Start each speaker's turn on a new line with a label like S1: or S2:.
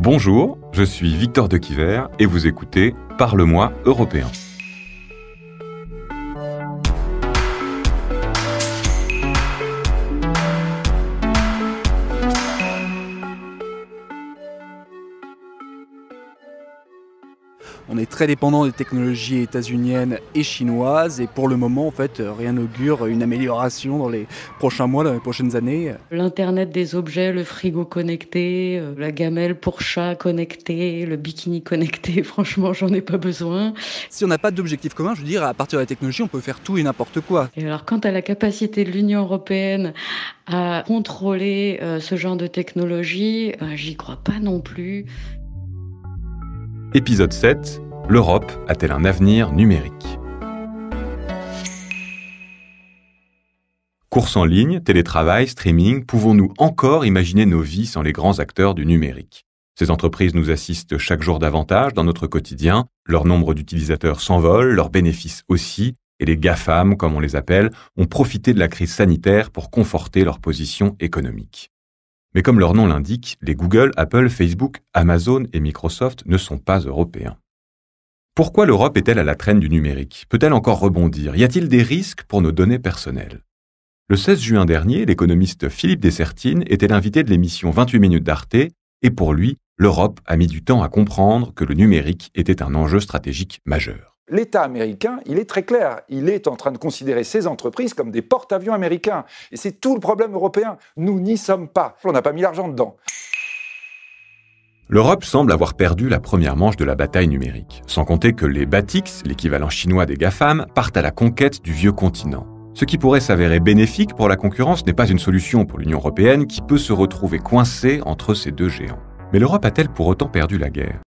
S1: Bonjour, je suis Victor Dequiver et vous écoutez Parle-moi européen.
S2: On est très dépendant des technologies états-uniennes et chinoises et pour le moment, en fait, rien n'augure une amélioration dans les prochains mois, dans les prochaines années.
S3: L'Internet des objets, le frigo connecté, la gamelle pour chat connectée, le bikini connecté, franchement, j'en ai pas besoin.
S2: Si on n'a pas d'objectif commun, je veux dire, à partir de la technologie, on peut faire tout et n'importe quoi.
S3: Et alors, quant à la capacité de l'Union européenne à contrôler ce genre de technologie, j'y crois pas non plus.
S1: Épisode 7. L'Europe a-t-elle un avenir numérique ? Course en ligne, télétravail, streaming, pouvons-nous encore imaginer nos vies sans les grands acteurs du numérique ? Ces entreprises nous assistent chaque jour davantage dans notre quotidien, leur nombre d'utilisateurs s'envole, leurs bénéfices aussi, et les GAFAM, comme on les appelle, ont profité de la crise sanitaire pour conforter leur position économique. Mais comme leur nom l'indique, les Google, Apple, Facebook, Amazon et Microsoft ne sont pas européens. Pourquoi l'Europe est-elle à la traîne du numérique ? Peut-elle encore rebondir ? Y a-t-il des risques pour nos données personnelles ? Le 16 juin dernier, l'économiste Philippe Dessertine était l'invité de l'émission 28 minutes d'Arte, et pour lui, l'Europe a mis du temps à comprendre que le numérique était un enjeu stratégique majeur.
S4: L'État américain, il est très clair. Il est en train de considérer ces entreprises comme des porte-avions américains. Et c'est tout le problème européen. Nous n'y sommes pas. On n'a pas mis l'argent dedans.
S1: L'Europe semble avoir perdu la première manche de la bataille numérique. Sans compter que les BATIX, l'équivalent chinois des GAFAM, partent à la conquête du vieux continent. Ce qui pourrait s'avérer bénéfique pour la concurrence n'est pas une solution pour l'Union européenne qui peut se retrouver coincée entre ces deux géants. Mais l'Europe a-t-elle pour autant perdu la guerre ?